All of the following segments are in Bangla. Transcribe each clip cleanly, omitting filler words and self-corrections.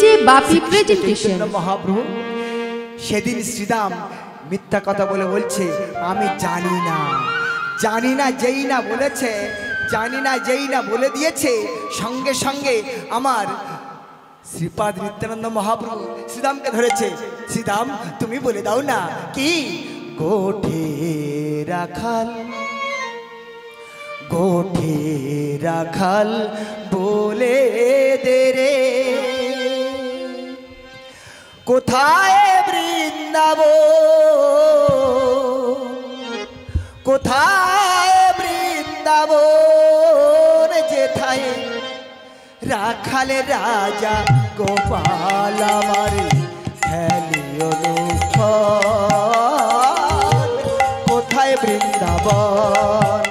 চলছে বাপি প্রেজেন্টেশন। মহাপ্রভু সেদিন শ্রীরাম মিথ্যা কথা বলে বলছে আমি জানি না, জানি না যেই না বলেছে, জানি না যেই না বলে দিয়েছে, সঙ্গে সঙ্গে আমার শ্রীপাদ নিত্যানন্দ মহাপ্রভু শ্রীরামকে ধরেছে। শ্রীরাম তুমি বলে দাও না কি গোঠে রাখাল, গোঠে রাখাল বলে দে রে কোথায় বৃন্দাবন, কোথায় বৃন্দাবন যেথায় রাখাল রাজা গোপাল আমার খেলিও কোথায় বৃন্দাবন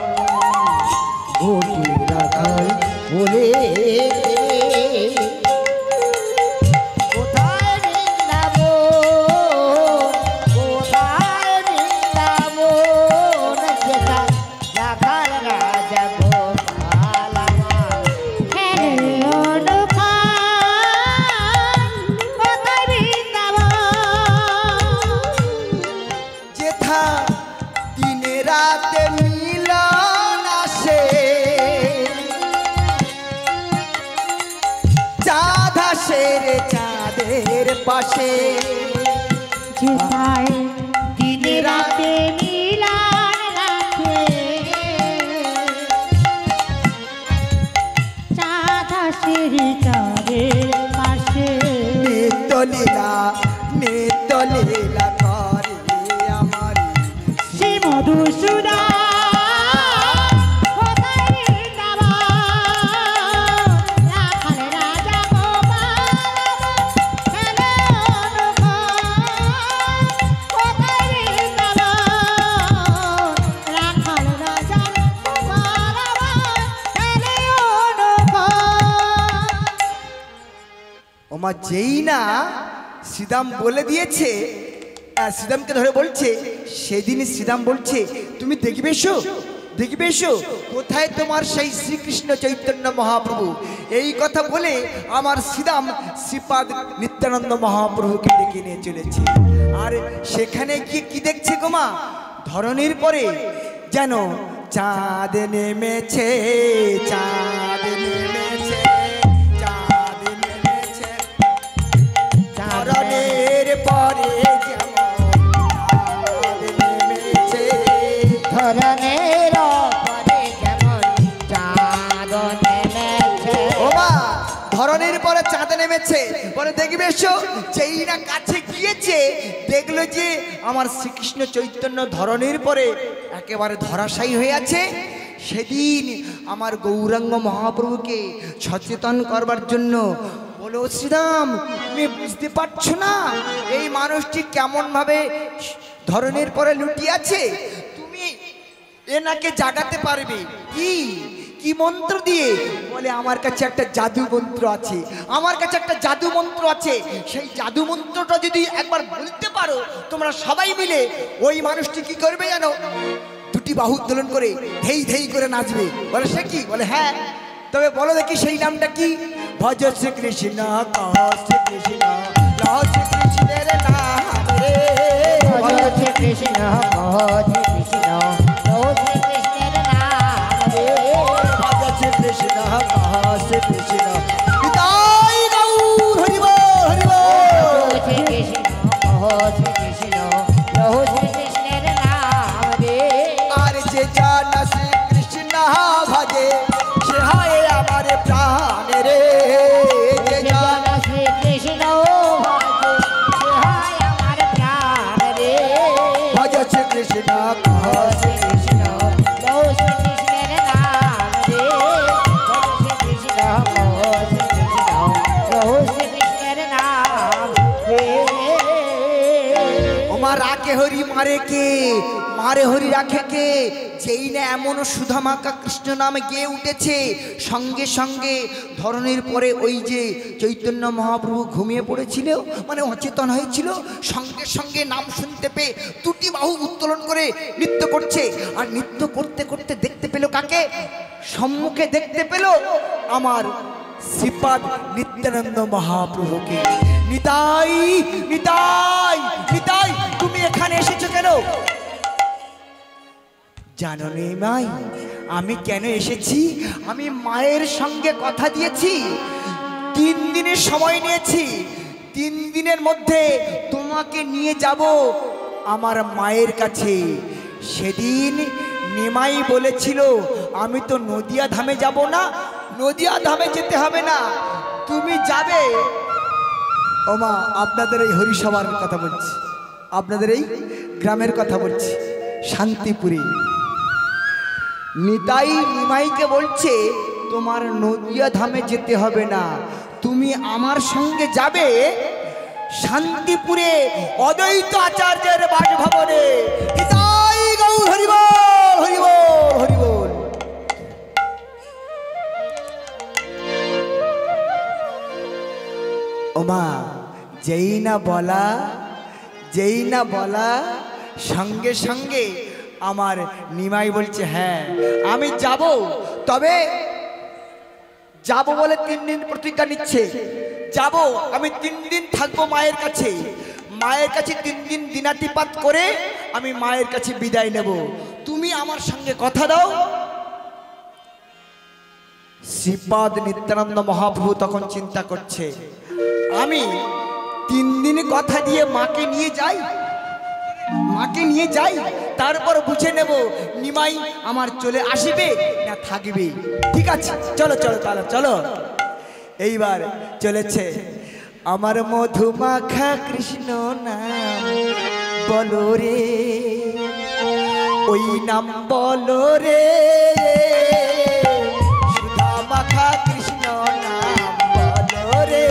গোটি রাখাল বলে চাঁদের পাশে যেথায় দিন রাতে মিলন রাখে চাঁদ হাসের চাঁদের পাশে নিত্য লীলা, নিত্য লীলা করে আমার শ্রী মধুসূদন ওমা যেই না শ্রীরাম বলে দিয়েছে, শ্রীরামকে ধরে বলছে, সেদিন শ্রীরাম বলছে তুমি দেখবে এসো, দেখবে এসো কোথায় তোমার সেই শ্রীকৃষ্ণ চৈতন্য মহাপ্রভু। এই কথা বলে আমার শ্রীরাম শ্রীপাদ নিত্যানন্দ মহাপ্রভুকে ডেকে নিয়ে চলেছে। আর সেখানে গিয়ে কি দেখছে গোমা, ধরনের পরে যেন চাঁদ নেমেছে, চাঁদ নেমেছে, চাঁদ নেমেছে ধরনের পরে যেমন চাঁদ নেমেছে, ধরনের পরে যেমন চাঁদ নেমেছে। ওমা ধরনের পরে চাঁদ নেমেছে বলে দেখবে এসো। যেই না কাছে গিয়েছে দেখলো যে আমার শ্রীকৃষ্ণ চৈতন্য ধরনের পরে একেবারে ধরাশায়ী হয়ে আছে। সেদিন আমার গৌরাঙ্গ মহাপ্রভুকে সচেতন করবার জন্য বলো শ্রীরাম তুমি বুঝতে পারছো না এই মানুষটি কেমন ভাবে ধরনের পরে লুটিয়ে আছে, তুমি এনাকে জাগাতে পারবে কি কি মন্ত্র দিয়ে? বলে আমার কাছে একটা জাদু মন্ত্র আছে, আমার কাছে একটা জাদু মন্ত্র আছে। সেই জাদু মন্ত্রটা যদি একবার বলতে পারো তোমরা সবাই মিলে ওই মানুষটি কি করবে জানো, দুটি বাহু উত্তোলন করে ধেই ধেই করে নাচবে। বলে সে কি? বলে হ্যাঁ, তবে বলো দেখি সেই নামটা কি? ভজ শ্রীকৃষ্ণ শ্রীকৃষ্ণ শ্রীকৃষ্ণের নাম রে, ভজ শ্রীকৃষ্ণ শ্রীকৃষ্ণ শ্রীকৃষ্ণের নাম রে, ভজ শ্রীকৃষ্ণ শ্রীকৃষ্ণ বিদায় গৌর হরি বল হরি বল। শ্রীকৃষ্ণ শ্রীকৃষ্ণ শ্রীকৃষ্ণের নাম রে। আর যে জানা শ্রীকৃষ্ণ ভজে সে হয় আমার প্রাণ রে, যে জানা শ্রীকৃষ্ণ ভজে সে হয় আমার প্রাণ রে। ভজ শ্রীকৃষ্ণ শ্রীকৃষ্ণ শ্রীকৃষ্ণের নাম রে, শ্রীকৃষ্ণ শ্রীকৃষ্ণের নাম রে। ওমা রাখে হরি মারে কে, মারে হরি রাখে কে? যেই না এমন সুধামাকা কৃষ্ণ নামে গেয়ে উঠেছে সঙ্গে সঙ্গে ধরনের পরে ওই যে চৈতন্য মহাপ্রভু ঘুমিয়ে পড়েছিল, মানে অচেতন হয়েছিল, সঙ্গে সঙ্গে নাম শুনতে পেয়ে দুটি বাহু উত্তোলন করে নৃত্য করছে। আর নৃত্য করতে করতে দেখতে পেল কাকে? সম্মুখে দেখতে পেল আমার শ্রীপাদ নিত্যানন্দ মহাপ্রভুকে। নিতাই নিতাই নিতাই, তুমি এখানে এসেছো কেন? জানো নে মাই, আমি কেন এসেছি? আমি মায়ের সঙ্গে কথা দিয়েছি, 3 দিনের সময় নিয়েছি। 3 দিনের মধ্যে তোমাকে নিয়ে যাব আমার মায়ের কাছে। সেদিন নিমাই বলেছিল আমি তো নদিয়া ধামে যাব না, নদিয়া ধামে যেতে হবে না, তুমি যাবে। ও মা, আপনাদের এই হরিসভার কথা বলছি, আপনাদের এই গ্রামের কথা বলছি, শান্তিপুরে। নিতাই নিমাইকে বলছে তোমার নদিয়া ধামে যেতে হবে না, তুমি আমার সঙ্গে যাবে শান্তিপুরে অদ্বৈত আচার্যের বাসভবনে। নিতাই গৌর হরিবল হরিবল হরিবল। ওমা, যেই না বলা সঙ্গে সঙ্গে আমার নিমাই বলছে হ্যাঁ আমি যাব। তবে যাব বলে 3 দিন প্রতিজ্ঞা নিচ্ছে, যাব আমি 3 দিন থাকবো মায়ের কাছে। মায়ের কাছে 3 দিন দিনাতিপাত করে আমি মায়ের কাছে বিদায় নেব। তুমি আমার সঙ্গে কথা দাও। শ্রীপাদ নিত্যানন্দ মহাপ্রভু তখন চিন্তা করছে, আমি 3 দিন কথা দিয়ে মাকে নিয়ে যাই, তারপর বুঝে নেব নিমাই আমার চলে আসবে না থাকবে। ঠিক আছে, চলো চলো তাহলে চলো। এইবার চলেছে আমার মধুমাখা কৃষ্ণ নাম বলো রে, ওই নাম বলো রে, সুধা মাখা কৃষ্ণ নাম বলো রে,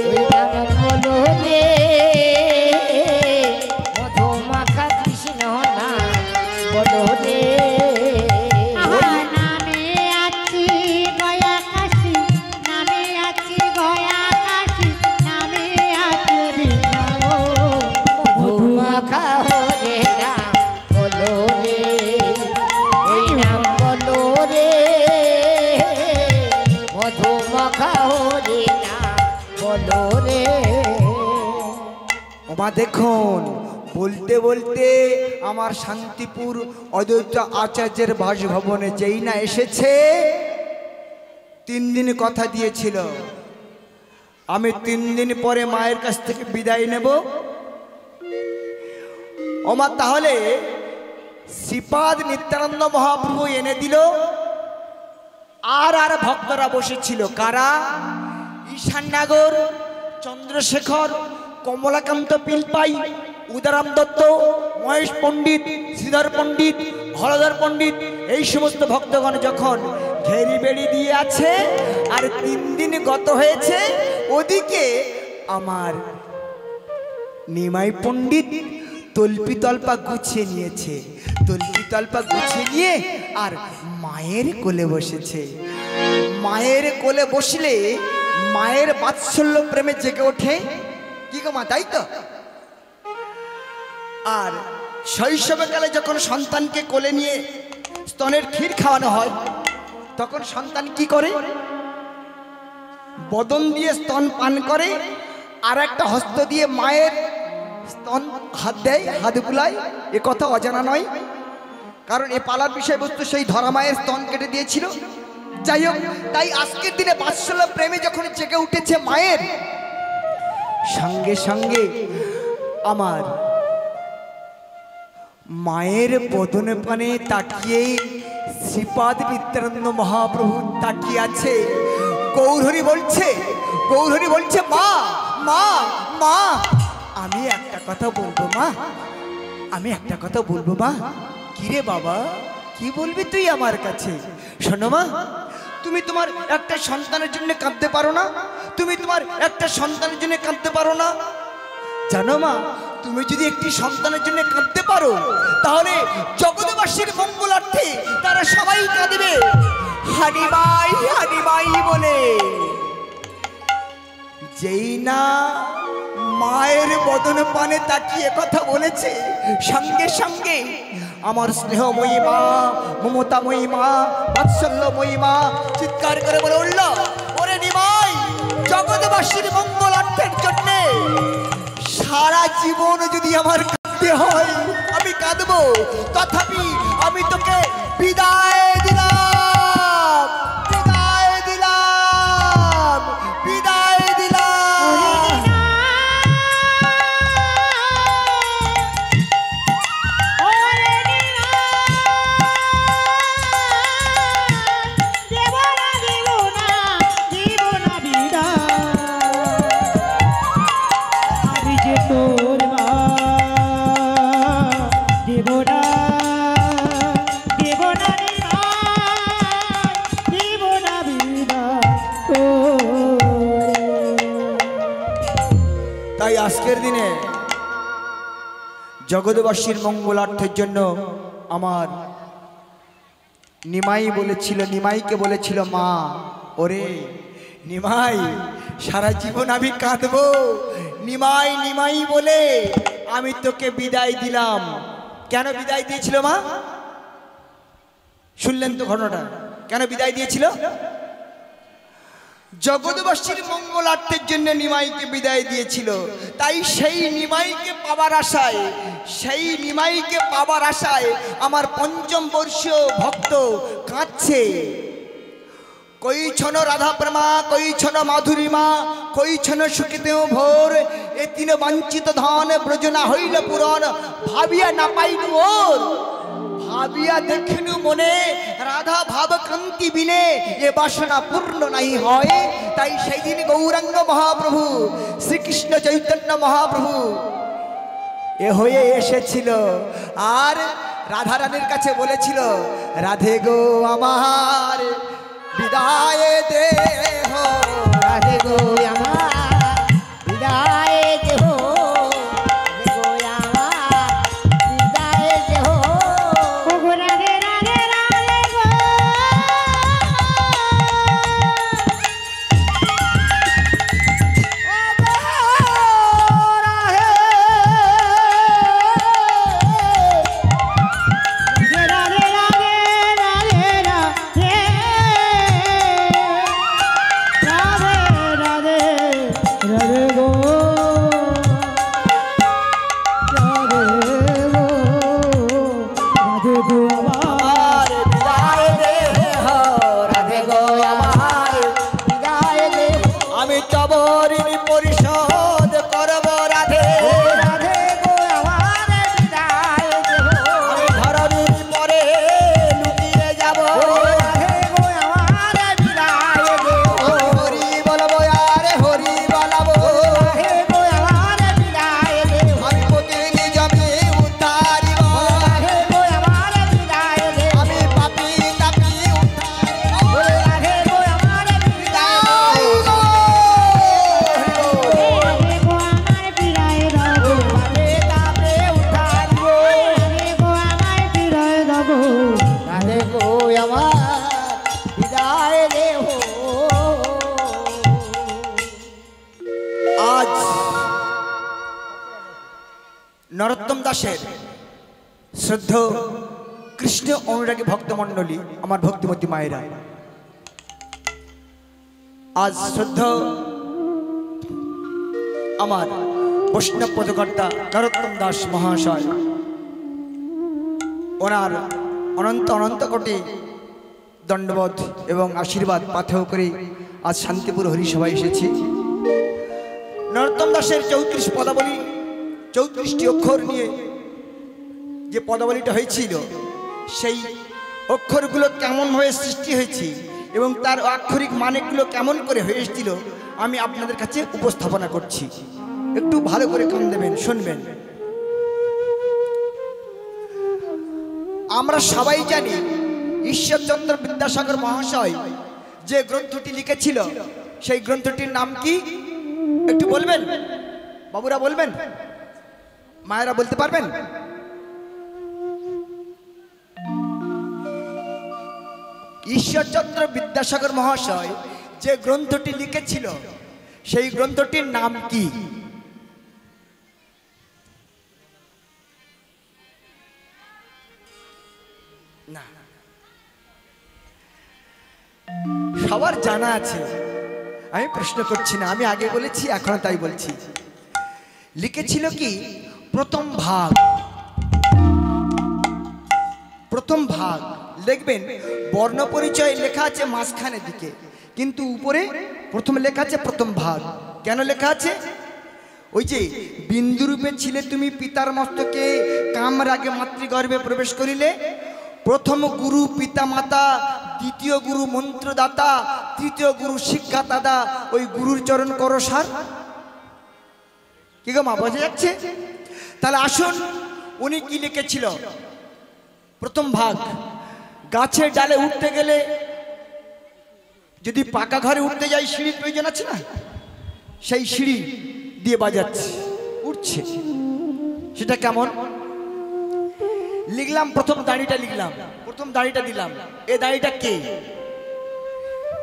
ওই নাম বলো রে, মধুমাখা কৃষ্ণ নাম বলো রে। নামে আছি গয়া কাশি, নামে আছি গয়া কাশি, নামে আছি মধুমাখা হরে নাম বলো রে, ওই নাম বলো রে, মধুমাখা হরে নাম বলো রে। ওমা দেখুন, বলতে বলতে আমার শান্তিপুর অদ্বৈত আচার্যের বাসভবনে যেই না এসেছে, 3 দিন কথা দিয়েছিল আমি 3 দিন পরে মায়ের কাছ থেকে বিদায় নেব। ওমা তাহলে শ্রীপাদ নিত্যানন্দ মহাপ্রভু এনে দিল, আর ভক্তরা বসেছিল। কারা? ঈশাননগর, চন্দ্রশেখর, কমলাকান্ত পিলপাই, উদারাম দত্ত, মহেশ পণ্ডিত, শ্রীধর পণ্ডিত, হরধর পণ্ডিত, এই সমস্ত ভক্তগণ যখন ঘেরি বেড়ি দিয়ে আছে আর 3 দিন গত হয়েছে, ওদিকে আমার নিমাই পণ্ডিত তল্পি তল্পা গুছিয়ে নিয়েছে, তল্পি তল্পা গুছিয়ে নিয়ে আর মায়ের কোলে বসেছে। মায়ের কোলে বসলে মায়ের বাৎসল্য প্রেমে জেগে ওঠে। কি গো মা, তাই তো? আর শৈশবকালে যখন সন্তানকে কোলে নিয়ে স্তনের ক্ষীর খাওয়ানো হয়, তখন সন্তান কি করে? বদন দিয়ে স্তন পান করে, আর একটা হস্ত দিয়ে মায়ের স্তন হাত দেয়, হাত বুলায়। এ কথা অজানা নয়, কারণ এ পালার বিষয়বস্তু সেই ধরা মায়ের স্তন কেটে দিয়েছিল। যাই হোক, তাই আজকের দিনে বাৎসল্য প্রেমে যখন জেগে উঠেছে মায়ের, সঙ্গে সঙ্গে আমার মায়ের বদনে পানে তাকিয়ে শ্রীপাদ নিত্যানন্দ মহাপ্রভু তাকিয়ে আছে। গৌরহরি বলছে মা মা মা, আমি একটা কথা বলবো মা, আমি একটা কথা বলবো মা। কিরে বাবা, কি বলবি তুই আমার কাছে? শোনো মা, তুমি তোমার একটা সন্তানের জন্য কাঁদতে পারো না? তুমি তোমার একটা সন্তানের জন্য কাঁদতে পারো না? জানো মা, তুমি যদি একটি সন্তানের জন্য কাঁদতে পারো, তাহলে জগৎবাসীর মঙ্গলার্থে তারা সবাই কাঁদবে হানিমাই বলে। যেই না মায়ের বদন পানে তাকিয়ে কথা বলেছে, সঙ্গে সঙ্গে আমার স্নেহময়ী মা, মমতাময়ী মা, বাৎসল্যময়ী মা চিৎকার করে বলে উঠল, ওরে নিমাই, জগৎবাসীর মঙ্গলার্থের জন্য সারা জীবন যদি আমার কাঁদতে হয় আমি কাঁদবো, তথাপি আমি তোকে বিদায় দিলাম, বিদায় দিলাম, বিদায় দিলাম। তাই আজকের দিনে জগৎবাসীর মঙ্গলার্থের জন্য আমার নিমাই বলেছিল, নিমাইকে বলেছিল, মা ওরে নিমাই, সারা জীবন আমি কাঁদবো, নিমাই নিমাই বলে আমি তোকে বিদায় দিলাম। কেন বিদায় দিয়েছিল মা? শুনলেন তো ঘটনাটা, কেন বিদায় দিয়েছিল? জগৎবাসীর মঙ্গলার্থের জন্য নিমাইকে বিদায় দিয়েছিল। তাই সেই নিমাইকে পাবার আশায়, সেই নিমাইকে পাবার আশায় আমার পঞ্চম বর্ষীয় ভক্ত কাঁদছে। কই ছন রাধা প্রেমা, কই ছন মাধুরী মা, কই ছন সুখিতেও ভোর, এ তিন বাঞ্ছিত ধন ব্রজনা হইল পুরন, ভাবিয়া না পাইনু ওর, ভাবিয়া দেখিনু মনে, রাধা ভাব কান্তি বিনে এ বাসনা পূর্ণ নাই হয়। তাই সেই দিন গৌরাঙ্গ মহাপ্রভু শ্রীকৃষ্ণ চৈতন্য মহাপ্রভু এ হয়ে এসেছিল আর রাধা রানীর কাছে বলেছিল, রাধে গো আমার বিদায় দেহ, রাধে গো আমার বিদায় দেহ, রাধে গো আমার বিদায় দেহ, ওগো রাধে রাধে রাধে গো, রাধে রাধে রাধে রাধে রাধে রাধে গো, রাধে গো আমার বিদায় দেহ, রাধে গো আমার বিদায় দেহ, আমি তব ঋণ পরিশোধ করব রাধে, রাধে গো আমার বিদায় দেহ, আমি ধরণীর পরে লুকিয়ে যাব, রাধে গো আমার বিদায় দেহ, হরি বলবো আরে হরি বলবো, রাধে গো আমার বিদায় দেহ, আমি প্রতিদিন জমি উদ্ধারিব, রাধে গো আমার বিদায় দেহ, আমি পাপি তাপি উদ্ধারিব, রাধে গো আমার বিদায় দেহ, রাধে গো আমার বিদায় দেহ, রাধে তাপে উদ্ধারিব, রাধে গো আমার বিদায় দেহ, রাধে গো আমার বিদায় দেহ। আজ নরোত্তম দাসের শ্রদ্ধ কৃষ্ণ অনুরাগী ভক্তমণ্ডলী, আমার ভক্তিমতী মায়েরা, আজ শ্রদ্ধ আমার বৈষ্ণব পদকর্তা নরোত্তম দাস মহাশয়, ওনার অনন্ত অনন্ত কোটি দণ্ডবোধ এবং আশীর্বাদ পাথেয় করে আজ শান্তিপুর হরিসভায় এসেছি। নরোত্তম দাসের 34 পদাবলী, 34টি অক্ষর নিয়ে যে পদাবলীটা হয়েছিল, সেই অক্ষরগুলো কেমনভাবে সৃষ্টি হয়েছে এবং তার আক্ষরিক মানেগুলো কেমন করে হয়েছিল আমি আপনাদের কাছে উপস্থাপনা করছি। একটু ভালো করে কান দেবেন, শুনবেন। আমরা সবাই জানি ঈশ্বরচন্দ্র বিদ্যাসাগর মহাশয় যে গ্রন্থটি লিখেছিল, সেই গ্রন্থটির নাম কি একটু বলবেন? বাবুরা বলবেন, মায়েরা বলতে পারবেন? ঈশ্বরচন্দ্র বিদ্যাসাগর মহাশয় যে গ্রন্থটি লিখেছিল, সেই গ্রন্থটির নাম কি? সবার জানা আছে, আমি প্রশ্ন করছি না, আমি আগে বলেছি এখনো তাই বলছি। লিখেছিল কি প্রথম ভাগ, প্রথম ভাগ দেখবেন বর্ণ পরিচয় লেখা আছে মাঝখানের দিকে, কিন্তু উপরে প্রথমে লেখা আছে প্রথম ভাগ। কেন লেখা আছে? ওই যে বিন্দুরূপে ছিলে তুমি পিতার মস্তকে, কামরাগে মাতৃগর্ভে প্রবেশ করিলে, প্রথম গুরু পিতা মাতা, দ্বিতীয় গুরু মন্ত্রদাতা, তৃতীয় গুরু শিক্ষাদাতা, ওই গুরুর চরণ করো সার। কি গো মা, বোঝা যাচ্ছে? তাহলে আসুন উনি কি লিখেছিল? প্রথম ভাগ, গাছের ডালে উঠতে গেলে যদি পাকা ঘরে উঠতে যাই সিঁড়ির প্রয়োজন আছে না, সেই সিঁড়ি দিয়ে বাজাচ্ছে, উঠছে। সেটা কেমন? লিখলাম প্রথম দাড়িটা, লিখলাম প্রথম দাড়িটা দিলাম। এ দাড়িটা কে?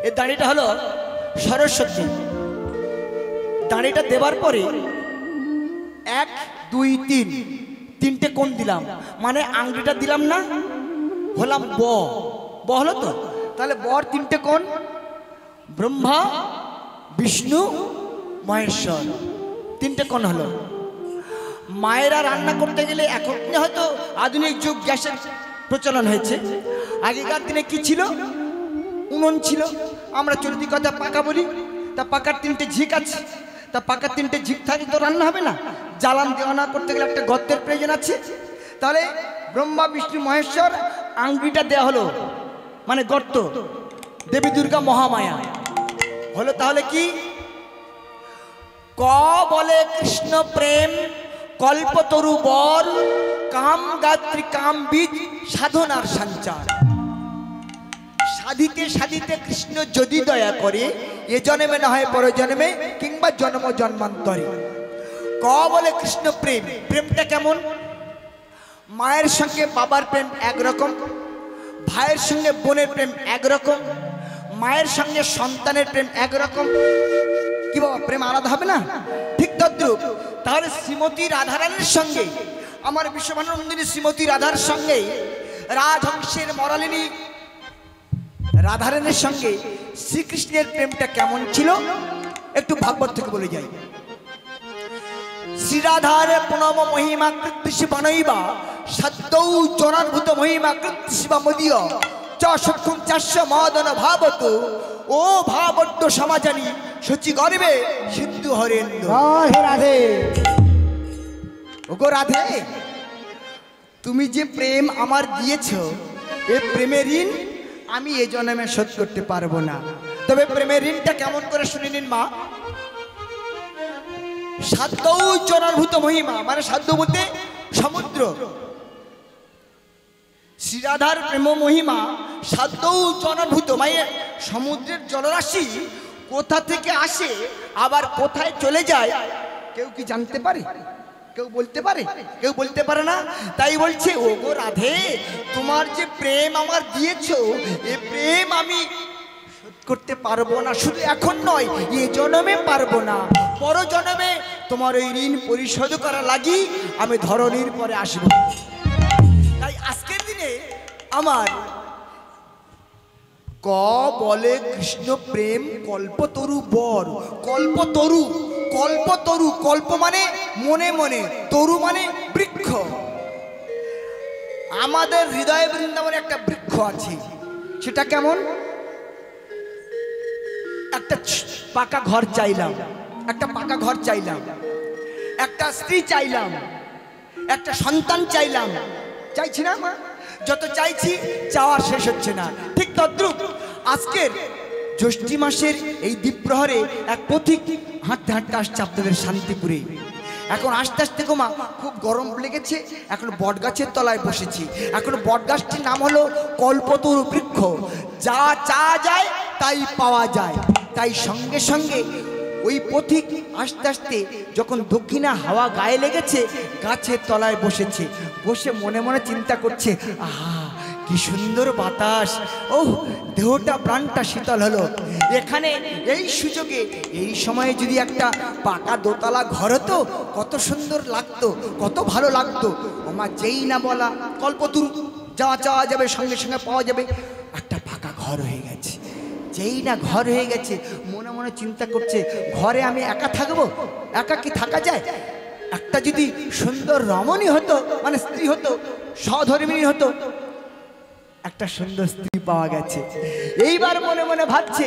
এ দাড়িটা হলো সরস্বতী। দাড়িটা দেবার পরে 1 2 3 তিনটে কোণ দিলাম, মানে আংটিটা দিলাম না, হলাম ব হলো তো। তাহলে বর তিনটে কোণ, ব্রহ্মা বিষ্ণু মহেশ্বর, তিনটে কোণ হলো। মায়েরা রান্না করতে গেলে, এখন হয়তো আধুনিক যুগ, গ্যাসের প্রচলন হয়েছে, আগেকার দিনে কি ছিল? উনুন ছিল। আমরা চলতি কথা পাকা বলি, তা পাকার তিনটে ঝিক আছে, তা পাকার তিনটে ঝিক থাকলে তো রান্না হবে না। জ্বালান দেওয়ানা করতে গেলে একটা গর্তের প্রয়োজন আছে। তাহলে ব্রহ্মা বিষ্ণু মহেশ্বর, আংটিটা দেওয়া হলো মানে গর্ত, দেবী দুর্গা মহামায়া হলো। তাহলে কি? ক বলে কৃষ্ণ প্রেম, কল্পতরু বর, কাম গাত্রী কাম বীজ, সাধনার সঞ্চার। সাধিতে সাধিতে কৃষ্ণ যদি দয়া করে, এ জন্মে না হয় পর জন্মে, কিংবা জন্ম জন্মান্তরে। ক বলে কৃষ্ণ প্রেম, প্রেমটা কেমন? মায়ের সঙ্গে বাবার প্রেম একরকম, ভাইয়ের সঙ্গে বোনের প্রেম একরকম, মায়ের সঙ্গে সন্তানের প্রেম একরকম। কি বাবা, প্রেম আলাদা হবে না? ঠিক তদ্রূপ। তাহলে শ্রীমতী রাধারানীর সঙ্গে, আমার বিশ্বভানন্দিনী শ্রীমতী রাধার সঙ্গে, রাজহংসের মরালিনী রাধারানীর সঙ্গে শ্রীকৃষ্ণের প্রেমটা কেমন ছিল? একটু ভাগবত থেকে বলে যাই। শ্রীরাধার প্রণব মহিমা কৃত্তিশি বানৈবা, সদ্যৌ জনার্ভূত মহিমা কৃত্তিশিবা মদীয়, চ সক্ষম চাস্য মদন ভাবত, ও ভাবড্য সমাজানি সচি গর্বে সিন্ধু হরেন্দ্র। রাধে। ওগো রাধে, তুমি যে প্রেম আমার দিয়েছ, এ প্রেমের ঋণ আমি এ জন্মে শোধ করতে পারবো না। তবে প্রেমের ঋণটা কেমন করে শুনে নিন মা। সাধ্যৌ জনার্ভূত মহিমা, মানে সাধ্য বলতে সমুদ্র। শ্রীরাধার প্রেম মহিমা সাধ্যৌ জনার্ভূত, মানে সমুদ্রের জলরাশি কোথা থেকে আসে আবার কোথায় চলে যায় কেউ কি জানতে পারে? কেউ বলতে পারে? কেউ বলতে পারে না। তাই বলছে, ও গো রাধে, তোমার যে প্রেম আমার দিয়েছো, এ প্রেম আমি শোধ করতে পারবো না। শুধু এখন নয়, এ জন্মে পারবো না, পর জন্মে তোমার ওই ঋণ পরিশোধ করা লাগি আমি ধরনীর পরে আসবো। তাই আজকের দিনে আমার ক বলে কৃষ্ণ প্রেম, কল্পতরু বর। কল্পতরু, কল্পতরু, কল্প মানে মনে মনে, তরু মানে বৃক্ষ। আমাদের হৃদয় বৃন্দাবনে একটা বৃক্ষ আছে। সেটা কেমন? একটা পাকা ঘর চাইলাম, একটা পাকা ঘর চাইলাম, একটা স্ত্রী চাইলাম, একটা সন্তান চাইলাম, চাইছি না মা? যত চাইছি চাওয়া শেষ হচ্ছে না। ঠিক তদ্রুপ আজকের জ্যৈষ্ঠী মাসের এই দ্বীপ্রহরে এক পথিক হাঁটতে হাঁটতে আসছে আপনাদের শান্তিপুরে। এখন আস্তে আস্তে গোমা খুব গরম লেগেছে, এখন বটগাছের তলায় বসেছি। এখন বটগাছটির নাম হলো কল্পতরু বৃক্ষ। যা চাওয়া যায় তাই পাওয়া যায়। তাই সঙ্গে সঙ্গে ওই পথিক আস্তে আস্তে যখন দক্ষিণা হাওয়া গায়ে লেগেছে, গাছের তলায় বসেছে। বসে মনে মনে চিন্তা করছে, আহা কি সুন্দর বাতাস, ও দেহটা প্রাণটা শীতল হলো। এখানে এই সুযোগে এই সময়ে যদি একটা পাকা দোতলা ঘর হতো, কত সুন্দর লাগতো, কত ভালো লাগতো। আমার যেই না বলা কল্পতরু, যা চাওয়া যাবে সঙ্গে সঙ্গে পাওয়া যাবে। একটা পাকা ঘর হয়ে গেছে। যেই না ঘর হয়ে গেছে মনে মনে চিন্তা করছে ঘরে আমি একা থাকবো, একা কি থাকা যায়? একটা যদি সুন্দর রমণী হতো, মানে স্ত্রী হতো, সধর্মিণী হতো, একটা সুন্দর স্ত্রী পাওয়া গেছে। এইবার মনে মনে ভাবছে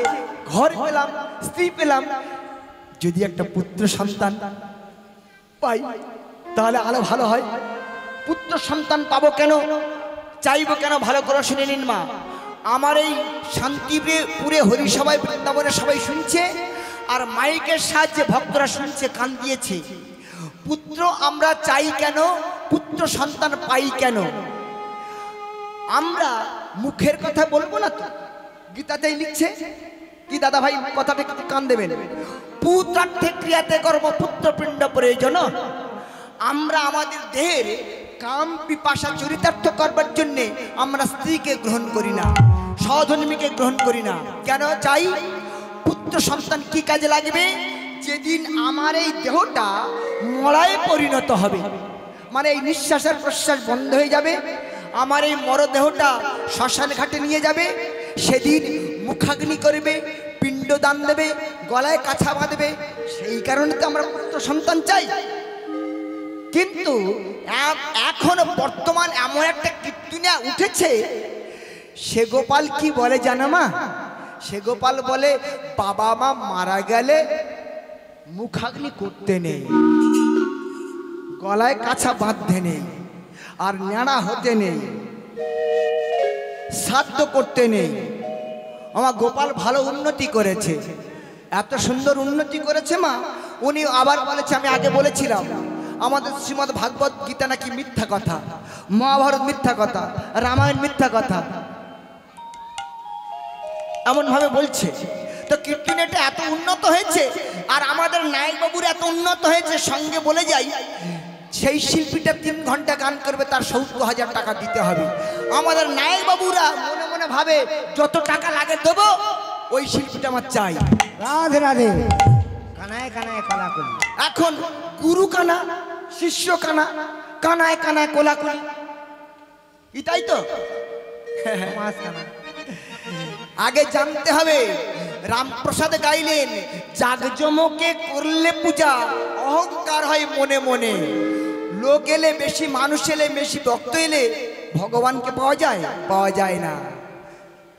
ঘর পেলাম, স্ত্রী পেলাম, যদি একটা পুত্র সন্তান পাই তাহলে আরো ভালো হয়। পুত্র সন্তান পাবো কেন, চাইবো কেন, ভালো করে শুনে নিন মা। আমার এই শান্তিপুরে হরিসভায় বৃন্দাবনে সবাই শুনছে, আর মাইকের সাহায্যে ভক্তরা শুনছে, কান দিয়েছে। পুত্র আমরা চাই কেন, পুত্র সন্তান পাই কেন? আমরা মুখের কথা বলবো না তো, গীতাতেই লিখছে কি দাদা ভাই, কথাটা একটু কান দেবেন। পুত্রার্থে ক্রিয়াতে কর্ম পুত্র পিণ্ড প্রয়োজন। আমরা আমাদের দেহের কাম পিপাসা চরিতার্থ করবার জন্যে আমরা স্ত্রীকে গ্রহণ করি না, সহধর্মীকে গ্রহণ করি না। কেন চাই? পুত্র সন্তান কি কাজে লাগবে? যেদিন আমার এই দেহটা মড়ায় পরিণত হবে, মানে এই নিঃশ্বাসের প্রশ্বাস বন্ধ হয়ে যাবে, আমার এই মরদেহটা শ্মশান ঘাটে নিয়ে যাবে, সেদিন মুখাগ্নি করবে, পিণ্ড দান দেবে, গলায় কাছা বাঁধবে। সেই কারণে তো আমরা পুত্র সন্তান চাই। কিন্তু এখন বর্তমান এমন একটা কীর্তনিয়া উঠেছে, সে গোপাল কি বলে জানো মা? সে গোপাল বলে বাবা মা মারা গেলে মুখাগ্নি করতে নেই, গলায় কাছা বাঁধতে নেই, আর ন্যাড়া হতে নেই, শ্রাদ্ধ করতে নেই। আমার গোপাল ভালো উন্নতি করেছে, এত সুন্দর উন্নতি করেছে মা। উনি আবার বলেছে, আমি আগে বলেছিলাম আমাদের শ্রীমদ্ ভাগবত গীতা নাকি মিথ্যা কথা, মহাভারত মিথ্যা কথা, রামায়ণ মিথ্যা কথা, এমন ভাবে বলছে। তো কীর্তনীয়টা এত উন্নত হয়েছে, আর আমাদের নায়ক বাবুর এত উন্নত হয়েছে, সঙ্গে বলে যাই সেই শিল্পীটা 3 ঘন্টা গান করবে, তার 70,000 টাকা দিতে হবে। আমাদের নায়ক বাবুরা মনে মনে ভাবে যত টাকা লাগে দেবো, ওই শিল্পীটা আমার চাই। রাধে রাধে, কানায় কানায় কলাকলি। এখন গুরু কানা, শিষ্য কানা, কানায় কানায় কোলাকুলি, এটাই তো। সমাজ কানা। আগে জানতে হবে, রামপ্রসাদ গাইলেন জাগজমকে করলে পূজা অহংকার হয় মনে মনে। লোক এলে বেশি, মানুষ এলে বেশি, ভক্ত এলে ভগবানকে পাওয়া যায়? পাওয়া যায় না।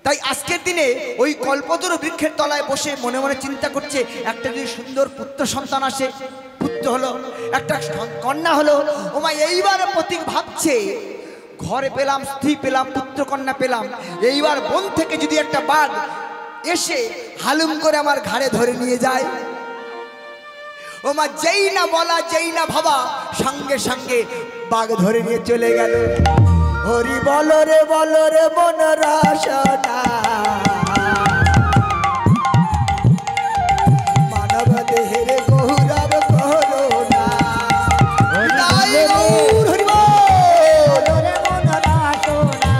তাই আজকের দিনে ওই কল্পতরু বৃক্ষের তলায় বসে মনে মনে চিন্তা করছে, একটা যদি সুন্দর পুত্র সন্তান আসে, পুত্র হলো, একটা কন্যা হলো, ওমা এইবার প্রতীক ভাবছে ঘরে পেলাম, স্ত্রী পেলাম, পুত্র কন্যা পেলাম, এইবার বন থেকে যদি একটা বাঘ এসে হালুম করে আমার ঘাড়ে ধরে নিয়ে যায়, ওমা যেই না বলা, যেই না ভাবা, সঙ্গে সঙ্গে বাঘ ধরে নিয়ে চলে গেল। হরি বলো রে মন রসনা, মানব দেহের গৌরব করুণা। হরি বল, হরি বল। রে মন রসনা,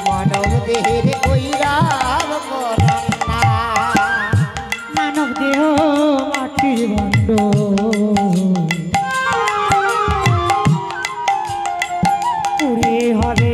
মানব দেহের গৈরাব করুণা। মানব দেহ মাটির বন্ধ, পুরে হবে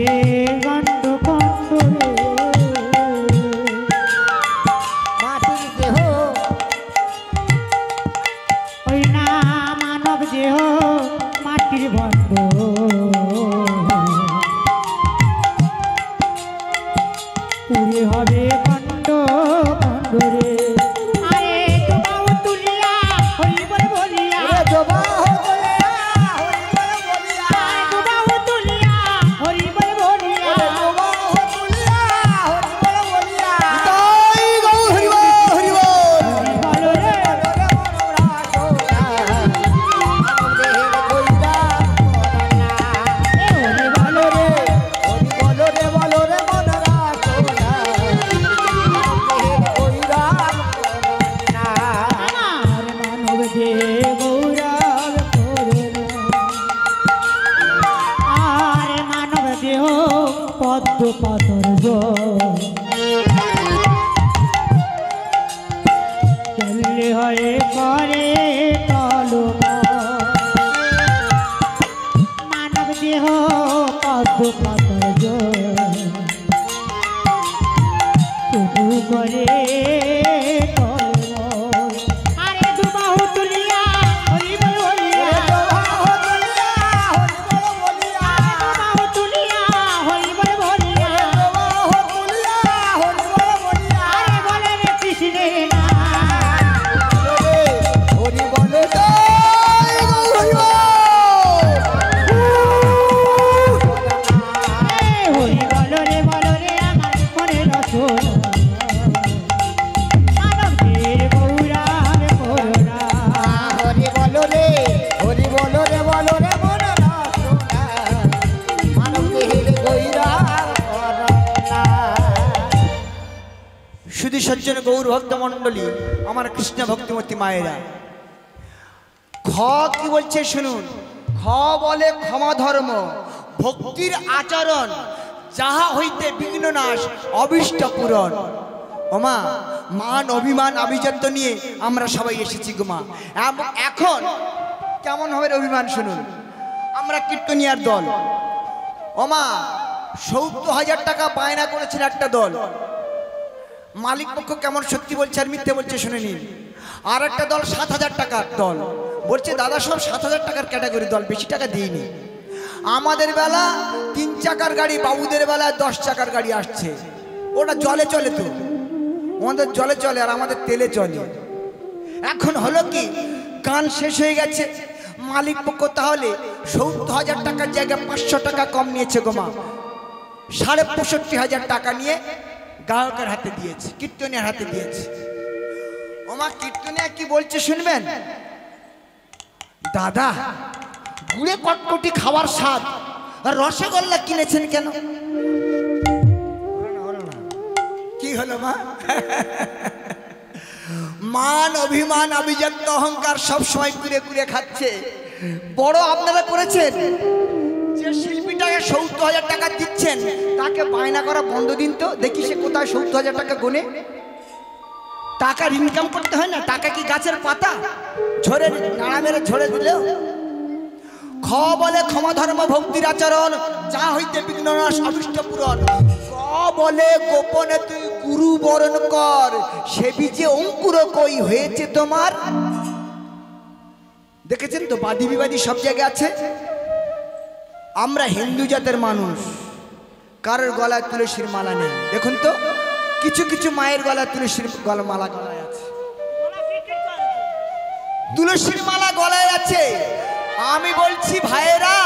বিসর্জন গৌর ভক্ত মণ্ডলী, আমার কৃষ্ণ ভক্তিমতী মায়েরা। খ কি বলছে শুনুন। খ বলে ক্ষমা ধর্ম, ভক্তির আচরণ, যাহা হইতে বিঘ্ন নাশ, অভীষ্ট পূরণ। ওমা, মান অভিমান আভিজাত্য নিয়ে আমরা সবাই এসেছি গো মা। এখন কেমন হবে অভিমান শুনুন। আমরা কীর্তনিয়ার দল, ওমা ৭০,০০০ টাকা বায়না করেছেন একটা দল। মালিক পক্ষ কেমন সত্যি বলছে আর মিথ্যে বলছে শুনে নিন। আর একটা দল ৭,০০০ টাকার দল বলছে দাদা সব ৭,০০০ টাকার ক্যাটাগরি দল, বেশি টাকা দিইনি। আমাদের বেলা ৩ চাকার গাড়ি, বাবুদের বেলায় 10 চাকার গাড়ি আসছে। ওটা জলে চলে, তো আমাদের জলে চলে আর আমাদের তেলে চলে। এখন হলো কি, গান শেষ হয়ে গেছে। মালিক পক্ষ তাহলে ৭০,০০০ টাকার জায়গায় ৫০০ টাকা কম নিয়েছে গোমা। ৬৫,০০০ টাকা নিয়ে গায়কের হাতে দিয়েছে, কীর্তনের হাতে দিয়েছে। ওমা কীর্তনিয়া কি বলছে শুনবেন। দাদা গুড়ে কটকটি খাওয়ার স্বাদ, আর রসগোল্লা কিনেছেন কেন? কি হলো মা? মান অভিমান আভিজাত্য অহংকার সব সময় কুড়ে কুড়ে খাচ্ছে। বড় আপনারা করেছেন। যে শিল্পীটাকে ৭০,০০০ টাকা দিচ্ছেন তাকে বায়না করা বন্ধ দিন তো, দেখি সে কোথায় ৭০,০০০ টাকা গোনে। টাকার ইনকাম করতে হয় না? টাকা কি গাছের পাতা, ঝরে নাড়া মেরে ঝরে দিলেও। খ বলে ক্ষমা ধর্ম, ভক্তির আচরণ, যা হইতে বিঘ্ন নাশ, অভীষ্ট পূরণ। গ বলে গোপনে তুই গুরু বরণ কর, সে বীজে অঙ্কুর কই হয়েছে তোমার। দেখেছেন তো বাদী বিবাদী সব জায়গায় আছে। আমরা হিন্দু জাতের মানুষ, কারোর গলায় তুলসীর মালা নেই। দেখুন তো কিছু কিছু মায়ের গলায় তুলসীর মালা গলায় আছে, তুলসীর মালা গলায় আছে। আমি বলছি ভাইয়েরা,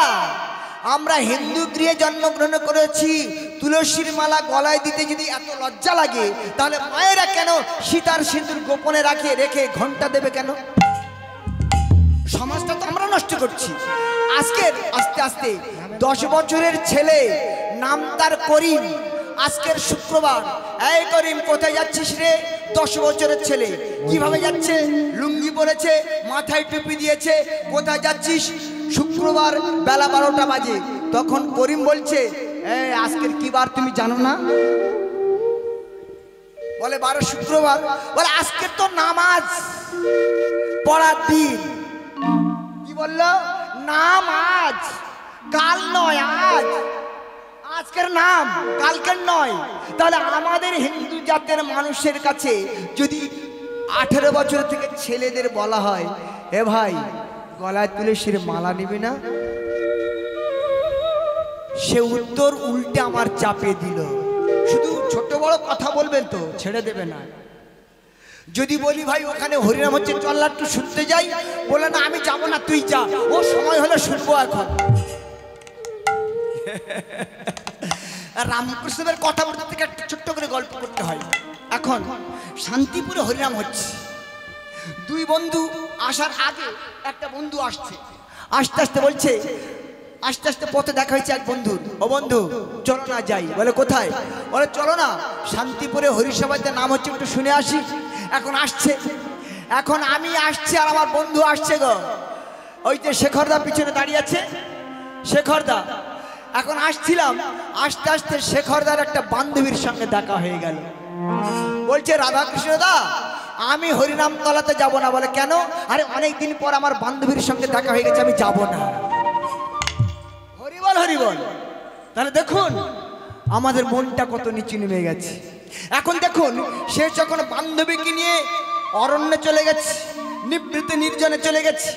আমরা হিন্দু গৃহে জন্মগ্রহণ করেছি, তুলসীর মালা গলায় দিতে যদি এত লজ্জা লাগে, তাহলে মায়েরা কেন সীতার সিঁদুর গোপনে রেখে ঘন্টা দেবে কেন? সমাজটা তো আমরা নষ্ট করছি। আজকের আস্তে আস্তে 10 বছরের ছেলে, নাম তার করিম, আজকের শুক্রবার। এই করিম কোথায় যাচ্ছিস রে? 10 বছরের ছেলে কিভাবে যাচ্ছে? লুঙ্গি পরেছে, মাথায় টুপি দিয়েছে। কোথায় যাচ্ছিস? শুক্রবার বেলা 12টা বাজে। তখন করিম বলছে, এই আজকের কি বার তুমি জানো না? বলে 12 শুক্রবার। বলে আজকের তো নামাজ পড়ার দিন। কি বললো? নামাজ, কাল নয় আজ। আজকের নাম, কালকের নয়। তাহলে আমাদের হিন্দু জাতের মানুষের কাছে যদি 18 বছর থেকে ছেলেদের বলা হয়, এ ভাই গলায় তুলসীর মালা নিবি না, সে উত্তর উল্টে আমার চাপে দিল। শুধু ছোট বড় কথা বলবেন তো ছেড়ে দেবে না। যদি বলি ভাই ওখানে হরিনাম হচ্ছে, চল একটু শুনতে যাই, বলে না আমি যাবো না, তুই যা, ও সময় হলে শুনবো। এখন রামকৃষ্ণের কথা বলতে থেকে একটা ছোট্ট করে গল্প করতে হয়। এখন শান্তিপুরে হরিনাম হচ্ছে। 2 বন্ধু আসার আগে একটা বন্ধু আসছে, আস্তে আস্তে বলছে, আস্তে আস্তে পথে দেখা হয়েছে এক বন্ধুর। ও বন্ধু চলো না যাই। বলে কোথায়? বলে চলো না শান্তিপুরে হরিসভাতে নাম হচ্ছে, একটু শুনে আসি। এখন আসছে, এখন আমি আসছি আর আমার বন্ধু আসছে গো। ওই যে শেখরদা পিছনে দাঁড়িয়ে আছে, শেখরদা। এখন আসছিলাম, আস্তে আস্তে শেখরদার একটা বান্ধবীর সঙ্গে দেখা হয়ে গেল। বলছে রাধাকৃষ্ণ দা, আমি হরিনাম তলাতে যাব না। বলে কেন? আরে অনেকদিন পর আমার বান্ধবীর সঙ্গে দেখা হয়ে গেছে, আমি যাব না। হরিবল হরিবল। তাহলে দেখুন আমাদের মনটা কত নিচু নেমে গেছে। এখন দেখুন সে যখন বান্ধবীকে নিয়ে অরণ্যে চলে গেছে, নিবৃতে নির্জনে চলে গেছে,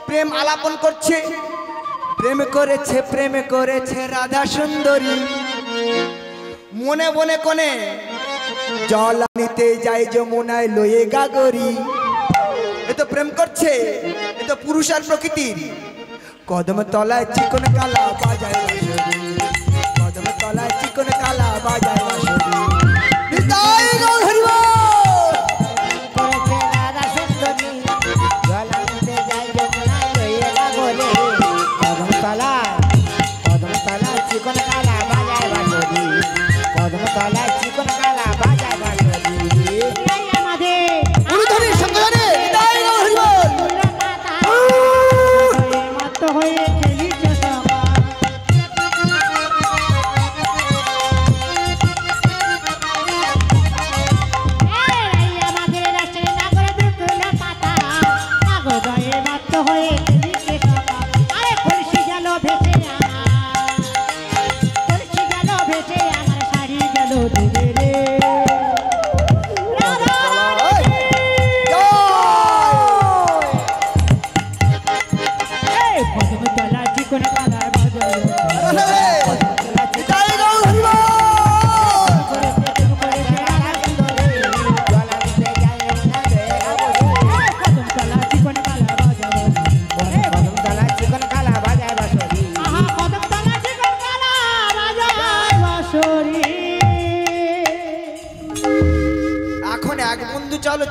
প্রেম আলাপন করছে। প্রেম করেছে রাধা সুন্দরী, মনে মনে কোনে জল আনিতে যায় যমুনায় লয়ে গাগরি। এ তো প্রেম করছে, এ তো পুরুষ আর প্রকৃতির। কদম তলায় চিকন কালা বাজায় বাঁশরি, কদম তলায় চিকন কালা বাজায় বাঁশরি। নিতাই গৌর হরি বল। করেছে রাধা সুন্দরী, জল আনিতে যায় যমুনায় লইয়া গাগরে। কদম তলায় চিকন কালা বাজায় বাঁশরি, কদম তলায় চিকন কালা বাজায় বাঁশরি।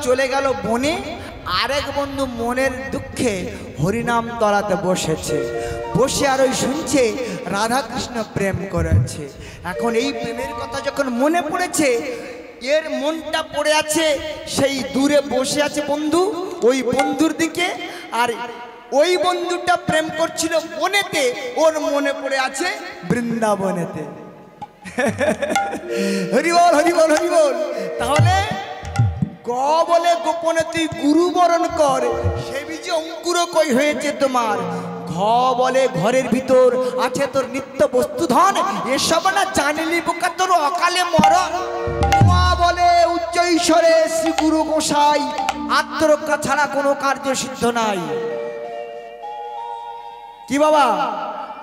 চলে গেল বনে, আরেক বন্ধু মনের দুঃখে হরিনাম তলাতে বসেছে, বসে আর ওই শুনছে রাধাকৃষ্ণ প্রেম করেছে। এখন এই প্রেমের কথা যখন মনে পড়েছে, এর মনটা পড়ে আছে সেই দূরে বসে আছে বন্ধু, ওই বন্ধুর দিকে। আর ওই বন্ধুটা প্রেম করছিল বনেতে, ওর মনে পড়ে আছে বৃন্দাবনেতে। হরি বল, হরি বল, হরি বল। তাহলে গ বলে গোপনে তুই গুরু বরণ কর, সে বীজে অঙ্কুর কই হয়েছে তোমার। ঘ বলে ঘরের ভিতর আছে তোর নিত্য বস্তুধন, এসব না জানিলি বোকা তোর অকালে মরণ। মা বলে উচ্চ ঈশ্বরে শ্রী গুরু গোসাই, আত্মরক্ষা ছাড়া কোনো কার্য সিদ্ধ নাই। কি বাবা,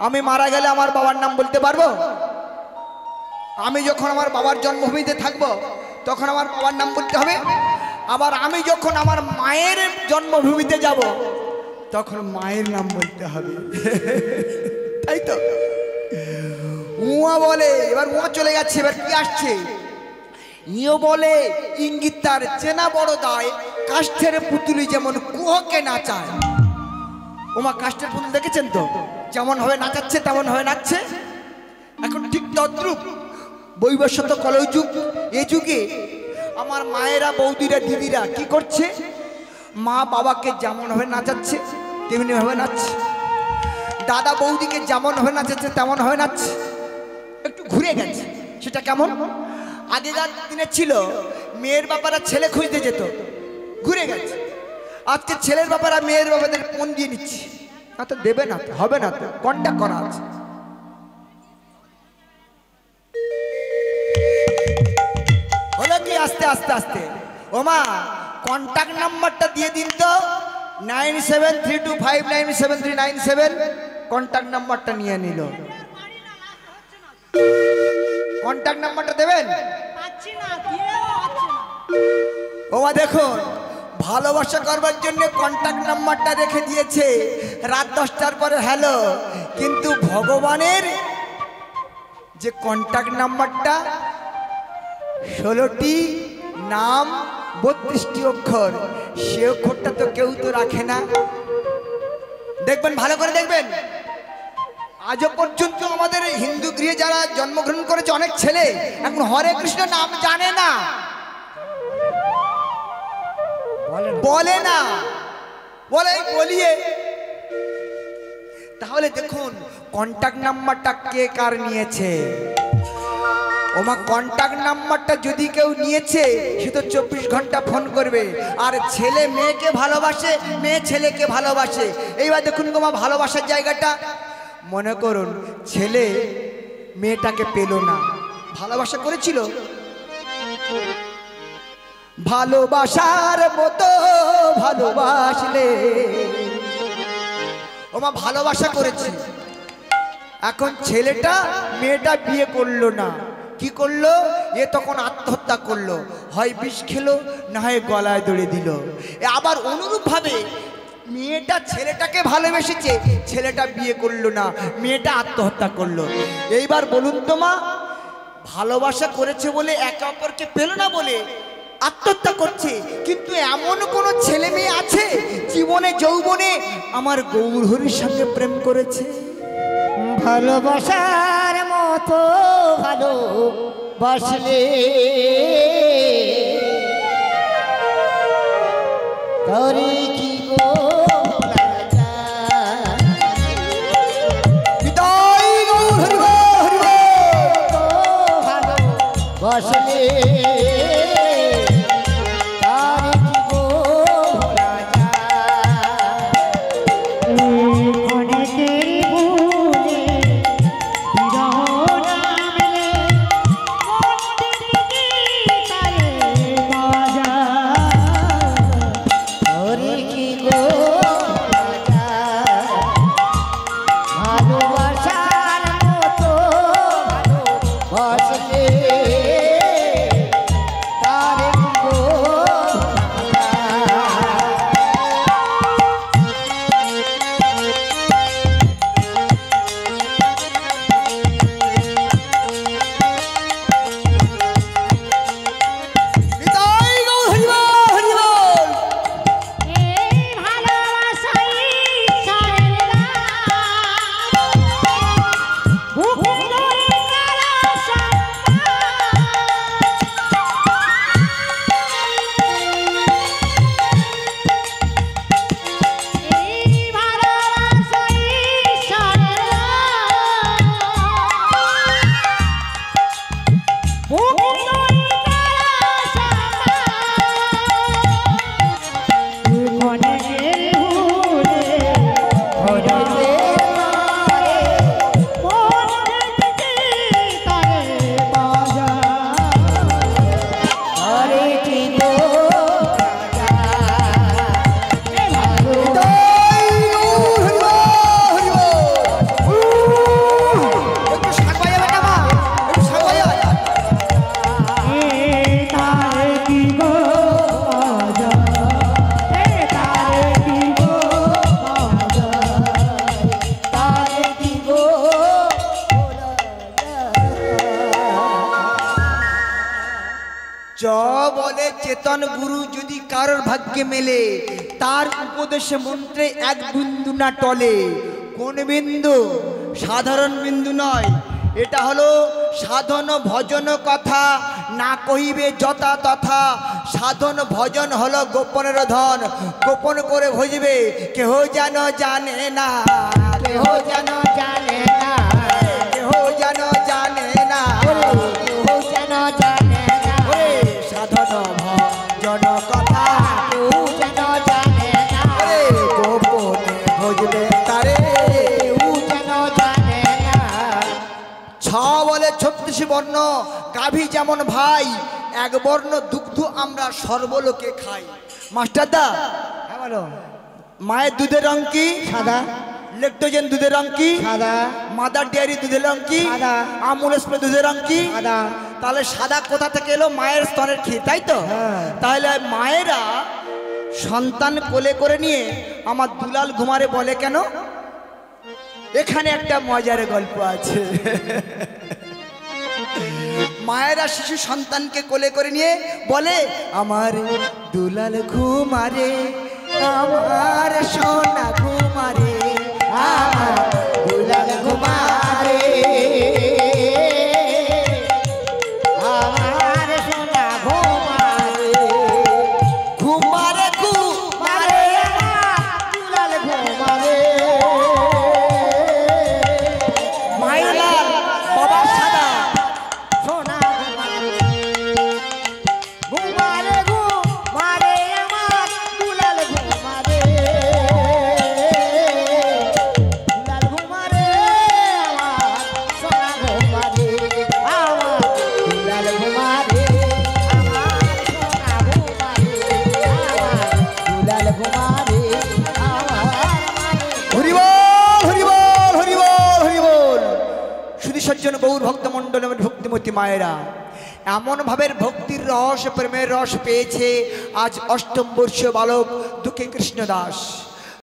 আমি মারা গেলে আমার বাবার নাম বলতে পারবো? আমি যখন আমার বাবার জন্মভূমিতে থাকবো তখন আমার বাবার নাম বলতে হবে। আবার আমি যখন আমার মায়ের জন্মভূমিতে যাব তখন মায়ের নাম বলতে হবে, তাই তো? উয়া বলে, এবার উয়া চলে গেছে, এবার কি আসছে? ইও বলে ইঙ্গিত তার চেনা বড় দায়, কাষ্ঠের পুতুলি যেমন কুহকে নাচায়। ওমা কাষ্ঠের পুতুল দেখেছেন তো, যেমন ভাবে নাচাচ্ছে তেমন ভাবে নাচছে। এখন ঠিক তদ্রূপ বৈবস্বত কলযুগ, এ যুগে আমার মায়েরা, বৌদিরা, দিদিরা কি করছে? মা বাবাকে যেমন ভাবে নাচাচ্ছে তেমনি ভাবে নাচছে, দাদা বৌদিকে যেমন ভাবে নাচাচ্ছে তেমন ভাবে নাচছে। একটু ঘুরে গেছে। সেটা কেমন? আগেকার দিনে ছিল মেয়ের বাবারা ছেলে খুঁজতে যেত, ঘুরে গেছে। আজকে ছেলের বাবারা মেয়ের বাবাদের ফোন দিয়ে নিচ্ছে, না তো দেবে না, তো হবে না, তো কন্ট্যাক্ট করা আছে। হলো কি আস্তে আস্তে আস্তে, ও মা কন্ট্যাক্ট নাম্বারটা দিয়ে দিন তো, 9732597397। কন্ট্যাক্ট নাম্বারটা নিয়ে নিল। কন্ট্যাক্ট নাম্বারটা দেবেন? ও মা দেখুন, ভালোবাসা করবার জন্য কন্ট্যাক্ট নাম্বারটা রেখে দিয়েছে, রাত 10টার পরে হ্যালো। কিন্তু ভগবানের যে কন্ট্যাক্ট নাম্বারটা, 16টি নাম 32টি অক্ষর, সে অক্ষরটা তো কেউ তো রাখে না। দেখবেন, ভালো করে দেখবেন। আজও পর্যন্ত আমাদের হিন্দু গৃহে যারা জন্মগ্রহণ করেছে অনেক ছেলে এখন হরে কৃষ্ণ নাম জানে না, বলে না, বলে বলিয়ে। তাহলে দেখুন কন্ট্যাক্ট নাম্বারটা কে কার নিয়েছে। ওমা কন্ট্যাক্ট নাম্বারটা যদি কেউ নিয়েছে সে তো 24 ঘন্টা ফোন করবে। আর ছেলে মেয়েকে ভালোবাসে, মেয়ে ছেলেকে ভালোবাসে। এইবার দেখুন গোমা ভালোবাসার জায়গাটা, মনে করুন ছেলে মেয়েটাকে পেল না, ভালোবাসা করেছিল, ভালোবাসার মতো ভালোবাসলে, ওমা ভালোবাসা করেছে। এখন ছেলেটা মেয়েটা বিয়ে করলো না, কি করলো? এ তখন আত্মহত্যা করলো, হয় বিষ খেলো না হয় গলায় দড়ি দিল। আবার অনুরূপ ভাবে মেয়েটা ছেলেটাকে ভালোবেসেছে, ছেলেটা বিয়ে করলো না, মেয়েটা আত্মহত্যা করলো। এইবার বলুন তো মা, ভালোবাসা করেছে বলে একে অপরকে পেল না বলে আত্মহত্যা করছে, কিন্তু এমন কোন ছেলে মেয়ে আছে জীবনে যৌবনে আমার গৌর হরির সঙ্গে প্রেম করেছে? ভালোবাসার মতো ভালোবাসলে তরে কি গো ভোলা যায়। হৃদয় গৌর হরি বল, হরি বল। ভালোবাসলে চেতন গুরু যদি কারোর ভাগ্যে মেলে, তার উপদেশে মন্ত্রে এক বিন্দু না টলে। কোন বিন্দু? সাধারণ বিন্দু নয়, এটা হলো সাধন ভজন কথা, না কহিবে যথা তথা। সাধন ভজন হলো গোপনের ধন, গোপন করে ভজবে কেহ যেন জানে না, কেহ যেন জানে না, কেহ যেন জানে না, কেহ যেন জানে না, ওরে সাধন ভজন কথা কেউ যেন জানে না, ওরে গোপনে ভজবে তারে। কেউ যেন জানে না। ছ বলে 36 বর্ণ, গাভী যেমন ভাই, এক বর্ণ দুগ্ধ আমরা সর্বলোকে খাই। মাস্টারদা, হ্যাঁ বলো। মায়ের দুধের রং কি? সাদা। লেকটোজেন দুধের রং কি? সাদা। মাদার ডেয়ারি দুধের রং কি? সাদা। আমুল স্প্রে দুধের রং কি? সাদা। তাহলে সাদা কোথা থেকে এলো? মায়ের স্তনের খেয়ে, তাই তো? হ্যাঁ। তাহলে মায়েরা সন্তান কোলে করে নিয়ে আমার দুলাল ঘুমারে বলে কেন? এখানে একটা মজার গল্প আছে। মায়েরা শিশু সন্তানকে কোলে করে নিয়ে বলে, আমার দুলাল ঘুমারে, আমার সোনা ঘুমারে, আমার দুলাল ঘুমারে, আমার সোনা ঘুমারে, ঘুমারে ঘুমারে, আমার দুলাল ঘুমারে। মায়ের লাল বাবার সাদা, সোনা ঘুমারে, ঘুমারে ঘুমারে, আমার দুলাল ঘুমারে, দুলাল ঘুমারে, আমার সোনা ঘুমারে, আমার দুলাল ঘুমারে, আমার সোনা ঘুমারে, আমার দুলাল ঘুমারে, আমার হরিবল হরিবল হরিবল হরিবল। শুধু সজ্জন গৌর ভক্তমণ্ডল এবং ভক্তিমতী মায়েরা এমন ভাবের ভক্তির রস, প্রেমের রস পেয়েছে আজ অষ্টম বর্ষীয় বালক দুঃখী কৃষ্ণদাস।